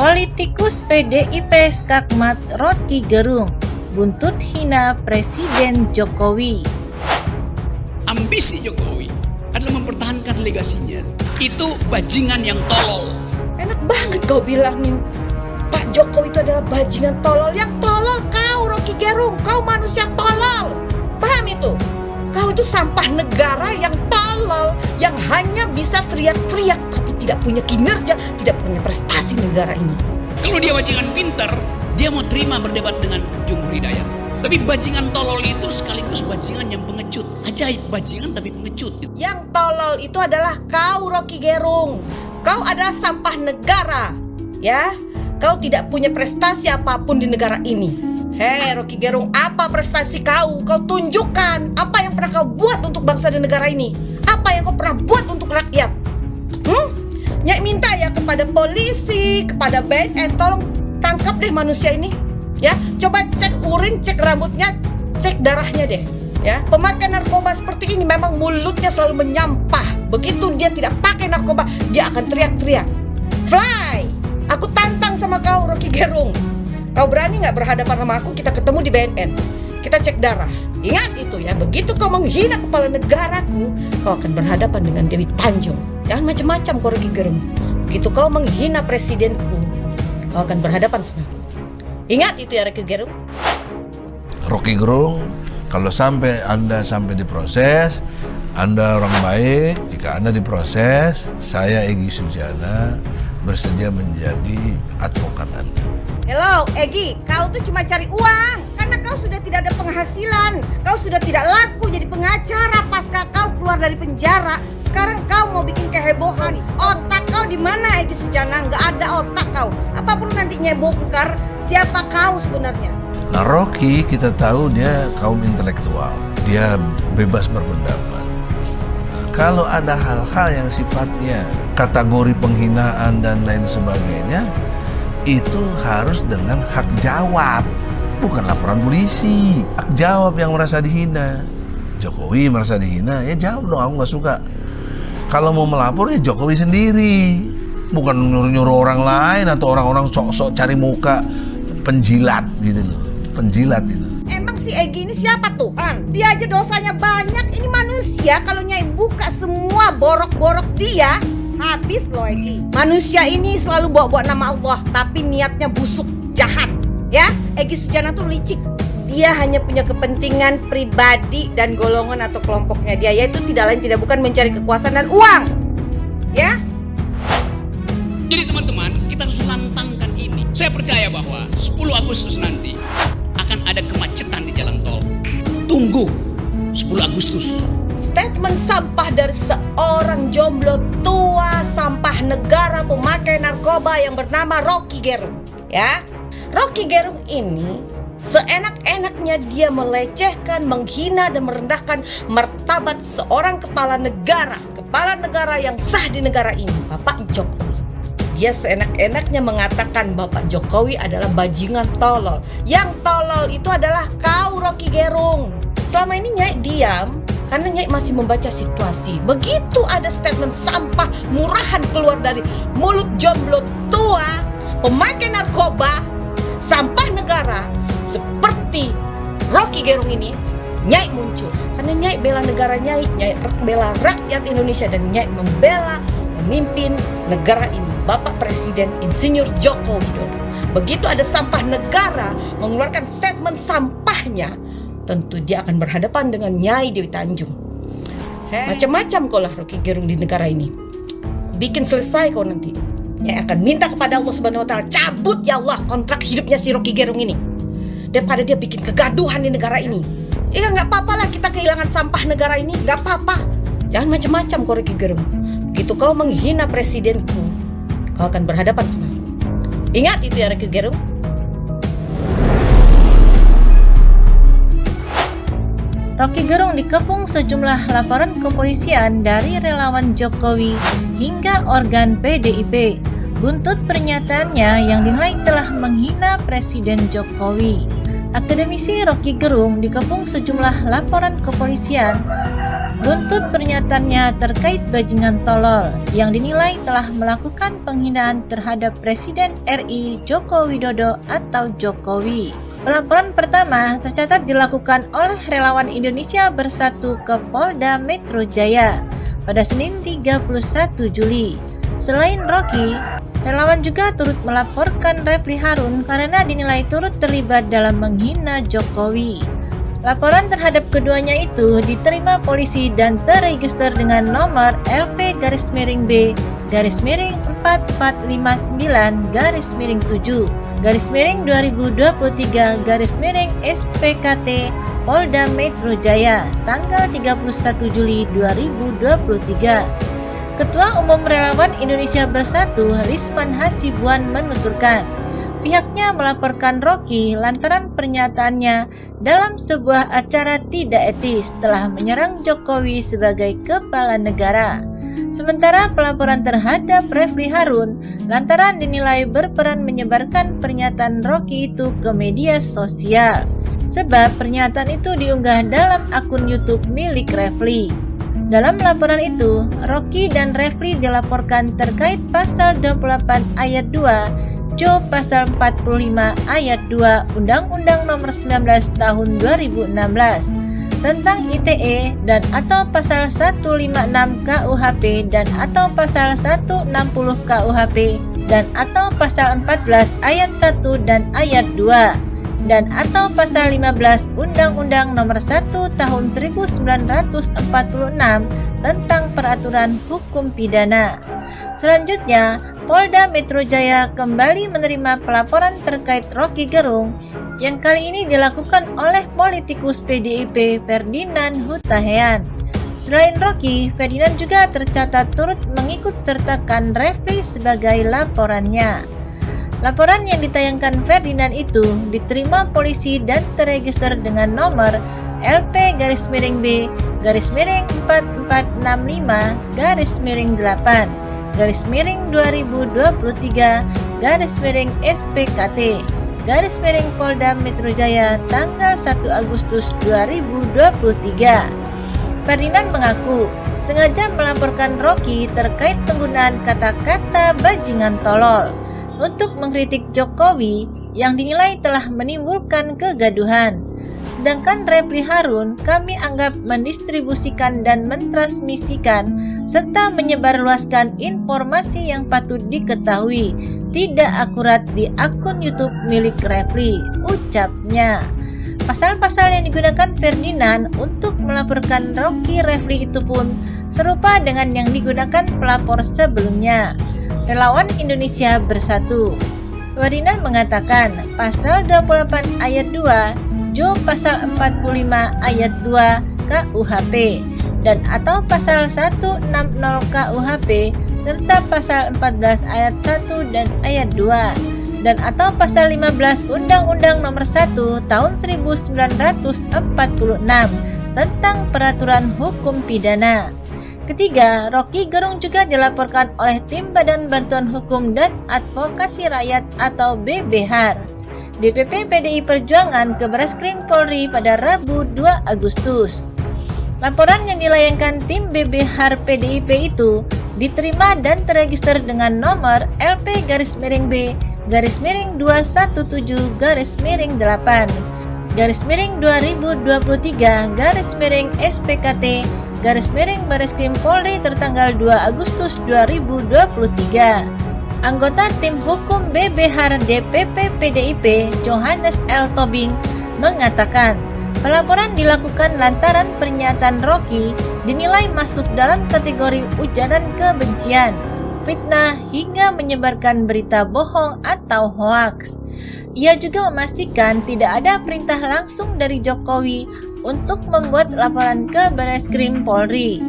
Politikus PDIP Skakmat Roky Gerung buntut hina Presiden Jokowi. Ambisi Jokowi adalah mempertahankan legasinya. Itu bajingan yang tolol. Enak banget kau bilangin Pak Jokowi itu adalah bajingan tolol. Yang tolol kau, Roky Gerung. Kau manusia tolol. Paham itu? Kau itu sampah negara yang tolol, yang hanya bisa teriak-teriak tapi tidak punya kinerja, tidak punya prestasi negara ini. Kalau dia bajingan pinter, dia mau terima berdebat dengan Jumhur Hidayat. Tapi bajingan tolol itu sekaligus bajingan yang pengecut. Ajaib, bajingan tapi pengecut. Yang tolol itu adalah kau, Roky Gerung. Kau adalah sampah negara, ya. Kau tidak punya prestasi apapun di negara ini. Hei Roky Gerung, apa prestasi kau? Kau tunjukkan apa yang pernah kau buat untuk bangsa dan negara ini. Apa yang kau pernah buat untuk rakyat? Nyai minta ya kepada polisi, kepada BNN, tolong tangkap deh manusia ini. Ya, coba cek urin, cek rambutnya, cek darahnya deh. Ya, pemakai narkoba seperti ini memang mulutnya selalu menyampah. Begitu dia tidak pakai narkoba, dia akan teriak-teriak. Fly! Aku tantang sama kau, Roky Gerung. Kau berani nggak berhadapan sama aku? Kita ketemu di BNN. Kita cek darah. Ingat itu ya, begitu kau menghina kepala negaraku, kau akan berhadapan dengan Dewi Tanjung. Jangan macam-macam kau, Roky Gerung. Begitu kau menghina presidenku, kau akan berhadapan sama aku. Ingat itu ya, Roky Gerung. Roky Gerung, kalau sampai Anda diproses, Anda orang baik. Jika Anda diproses, saya Egy Sujana bersedia menjadi advokat Anda. Hello, Egy, kau tuh cuma cari uang karena kau sudah tidak ada penghasilan. Kau sudah tidak laku jadi pengacara pasca kau keluar dari penjara. Sekarang kau mau bikin kehebohan. Otak kau di mana, Egy Sujana? Nggak ada otak kau. Apapun nantinya bongkar, siapa kau sebenarnya? Nah, Roky kita tahu dia kaum intelektual. Dia bebas berpendapat. Nah, kalau ada hal-hal yang sifatnya kategori penghinaan dan lain sebagainya, itu harus dengan hak jawab, bukan laporan polisi. Hak jawab yang merasa dihina. Jokowi merasa dihina, ya jawab dong, aku nggak suka. Kalau mau melapor ya Jokowi sendiri, bukan nyuruh-nyuruh orang lain atau orang-orang sok-sok cari muka penjilat gitu loh, penjilat itu. Emang si Egy ini siapa Tuhan? Dia aja dosanya banyak. Ini manusia, kalau Nyai buka semua borok-borok dia, habis loh Egy. Manusia ini selalu bawa-bawa nama Allah, tapi niatnya busuk, jahat. Ya, Egy Sujana tuh licik. Dia hanya punya kepentingan pribadi dan golongan atau kelompoknya dia, yaitu tidak lain tidak bukan mencari kekuasaan dan uang. Ya. Jadi teman-teman, kita harus lantangkan ini. Saya percaya bahwa 10 Agustus nanti akan ada kemacetan di jalan tol. Tunggu 10 Agustus. Statement sampah dari seorang jomblo tua, sampah negara, pemakai narkoba yang bernama Roky Gerung. Ya, Roky Gerung ini seenak-enaknya dia melecehkan, menghina dan merendahkan martabat seorang kepala negara yang sah di negara ini, Bapak Jokowi. Dia seenak-enaknya mengatakan Bapak Jokowi adalah bajingan tolol. Yang tolol itu adalah kau, Roky Gerung. Selama ini Nyai diam karena Nyai masih membaca situasi. Begitu ada statement sampah murahan keluar dari mulut jomblo tua, pemakai narkoba, sampah negara seperti Roky Gerung ini, Nyai muncul. Karena Nyai bela negara Nyai bela rakyat Indonesia, dan Nyai membela pemimpin negara ini, Bapak Presiden Insinyur Joko Widodo. Begitu ada sampah negara mengeluarkan statement sampahnya, tentu dia akan berhadapan dengan Nyai Dewi Tanjung. Macam-macam kau lah Roky Gerung di negara ini. Bikin selesai kau nanti. Nyai akan minta kepada Allah Subhanahu Wa Taala, cabut ya Allah kontrak hidupnya si Roky Gerung ini, daripada dia bikin kegaduhan di negara ini. Ya nggak apa-apa lah kita kehilangan sampah negara ini, nggak apa-apa. Jangan macam-macam kau Roky Gerung. Begitu kau menghina presidenku, kau akan berhadapan sama aku. Ingat itu ya Roky Gerung. Roky Gerung dikepung sejumlah laporan kepolisian dari relawan Jokowi hingga organ PDIP buntut pernyataannya yang dinilai telah menghina Presiden Jokowi. Akademisi Roky Gerung dikepung sejumlah laporan kepolisian buntut pernyataannya terkait bajingan tolol yang dinilai telah melakukan penghinaan terhadap Presiden RI Joko Widodo atau Jokowi. Pelaporan pertama tercatat dilakukan oleh relawan Indonesia Bersatu ke Polda Metro Jaya pada Senin 31 Juli. Selain Rocky, relawan juga turut melaporkan Refli Harun karena dinilai turut terlibat dalam menghina Jokowi. Laporan terhadap keduanya itu diterima polisi dan terregister dengan nomor LP-4459-7-2023-SPKT Polda Metro Jaya tanggal 31 Juli 2023. Ketua Umum Relawan Indonesia Bersatu Risman Hasibuan menuturkan, pihaknya melaporkan Rocky lantaran pernyataannya dalam sebuah acara tidak etis telah menyerang Jokowi sebagai kepala negara. Sementara pelaporan terhadap Refli Harun lantaran dinilai berperan menyebarkan pernyataan Rocky itu ke media sosial. Sebab pernyataan itu diunggah dalam akun YouTube milik Refli. Dalam laporan itu, Rocky dan Refli dilaporkan terkait pasal 28 ayat 2 Jo pasal 45 ayat 2 Undang-Undang Nomor 19 Tahun 2016 tentang ITE dan atau pasal 156 KUHP dan atau pasal 160 KUHP dan atau pasal 14 ayat 1 dan ayat 2 dan atau pasal 15 Undang-Undang Nomor 1 Tahun 1946 tentang Peraturan Hukum Pidana. Selanjutnya, Polda Metro Jaya kembali menerima pelaporan terkait Rocky Gerung yang kali ini dilakukan oleh politikus PDIP Ferdinand Hutahean. Selain Rocky, Ferdinand juga tercatat turut mengikut sertakan Refli sebagai laporannya. Laporan yang ditayangkan Ferdinand itu diterima polisi dan terregister dengan nomor LP-B-846-8-2023-SPKT-Polda Metro Jaya tanggal 1 Agustus 2023. Ferdinand mengaku sengaja melaporkan Rocky terkait penggunaan kata-kata bajingan tolol untuk mengkritik Jokowi yang dinilai telah menimbulkan kegaduhan. Sedangkan Refli Harun kami anggap mendistribusikan dan mentransmisikan serta menyebarluaskan informasi yang patut diketahui tidak akurat di akun YouTube milik Refli, ucapnya. Pasal-pasal yang digunakan Ferdinand untuk melaporkan Rocky Refli itu pun serupa dengan yang digunakan pelapor sebelumnya. Relawan Indonesia Bersatu. Ferdinand mengatakan pasal 28 ayat 2 Jo pasal 45 ayat 2 KUHP dan atau pasal 160 KUHP serta pasal 14 ayat 1 dan ayat 2 dan atau pasal 15 Undang-Undang Nomor 1 Tahun 1946 tentang Peraturan Hukum Pidana. Ketiga, Rocky Gerung juga dilaporkan oleh Tim Badan Bantuan Hukum dan Advokasi Rakyat atau BBHAR, DPP PDI Perjuangan ke Bareskrim Polri pada Rabu 2 Agustus. Laporan yang dilayangkan tim BBHAR PDIP itu diterima dan terregister dengan nomor LP-B-217-2023-SPKT-Bareskrim Polri tertanggal 2 Agustus 2023. Anggota tim hukum BBHAR DPP PDIP Johannes L. Tobing mengatakan pelaporan dilakukan lantaran pernyataan Rocky dinilai masuk dalam kategori ujaran kebencian, fitnah hingga menyebarkan berita bohong atau hoaks. Ia juga memastikan tidak ada perintah langsung dari Jokowi untuk membuat laporan ke Bareskrim Polri.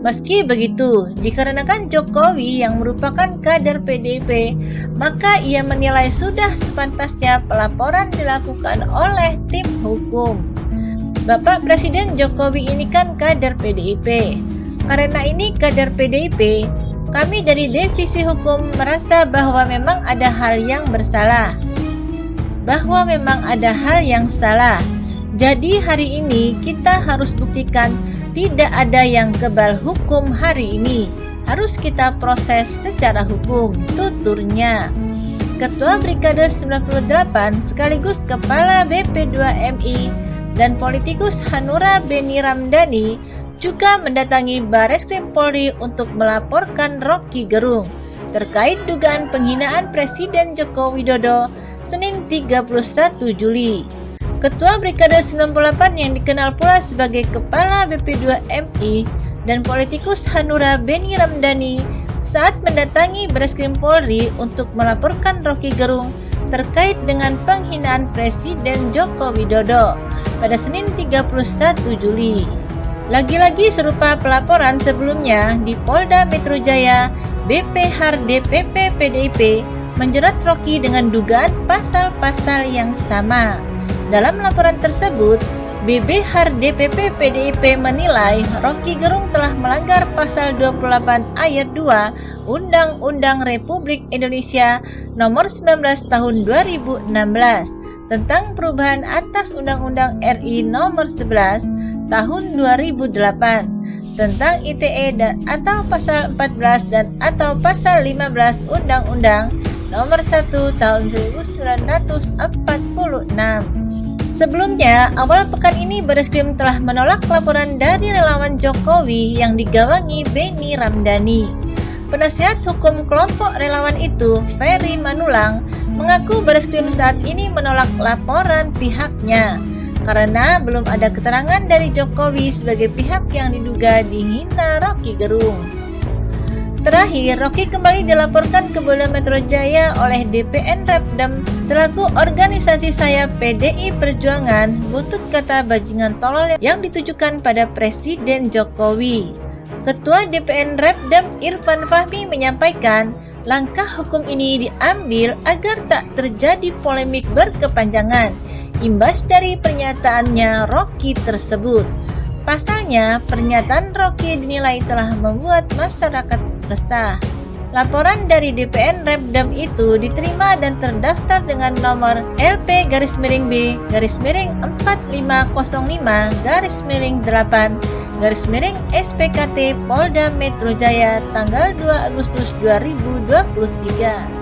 Meski begitu, dikarenakan Jokowi yang merupakan kader PDIP, maka ia menilai sudah sepantasnya pelaporan dilakukan oleh tim hukum. Bapak Presiden Jokowi ini kan kader PDIP. Karena ini kader PDIP, kami dari Divisi Hukum merasa bahwa memang ada hal yang bersalah. Jadi hari ini kita harus buktikan Tidak ada yang kebal hukum hari ini. Harus kita proses secara hukum, tuturnya. Ketua Brigade 98 sekaligus Kepala BP2MI dan politikus Hanura Beni Ramdhani juga mendatangi Bareskrim Polri untuk melaporkan Rocky Gerung terkait dugaan penghinaan Presiden Joko Widodo Senin 31 Juli. Ketua Brigade 98 yang dikenal pula sebagai Kepala BP2MI dan politikus Hanura Beni Ramdhani saat mendatangi Bareskrim Polri untuk melaporkan Rocky Gerung terkait dengan penghinaan Presiden Joko Widodo pada Senin 31 Juli. Lagi-lagi serupa pelaporan sebelumnya di Polda Metro Jaya, BP Har DPP PDIP menjerat Rocky dengan dugaan pasal-pasal yang sama. Dalam laporan tersebut, BB Har DPP PDIP menilai Rocky Gerung telah melanggar pasal 28 ayat 2 Undang-Undang Republik Indonesia Nomor 19 Tahun 2016 tentang perubahan atas Undang-Undang RI Nomor 11 Tahun 2008 tentang ITE dan atau pasal 14 dan atau pasal 15 Undang-Undang Nomor 1 Tahun 1946. Sebelumnya, awal pekan ini Bareskrim telah menolak laporan dari relawan Jokowi yang digawangi Beni Ramdhani. Penasihat hukum kelompok relawan itu, Ferry Manulang, mengaku Bareskrim saat ini menolak laporan pihaknya karena belum ada keterangan dari Jokowi sebagai pihak yang diduga dihina Rocky Gerung. Terakhir, Rocky kembali dilaporkan ke Polda Metro Jaya oleh DPN Repdem selaku organisasi sayap PDI Perjuangan buntut kata bajingan tolol yang ditujukan pada Presiden Jokowi. Ketua DPN Repdem Irfan Fahmi menyampaikan langkah hukum ini diambil agar tak terjadi polemik berkepanjangan imbas dari pernyataannya Rocky tersebut. Pasalnya, pernyataan Rocky dinilai telah membuat masyarakat resah. Laporan dari DPN Repdem itu diterima dan terdaftar dengan nomor LP-B-4505-8-SPKT Polda Metro Jaya tanggal 2 Agustus 2023.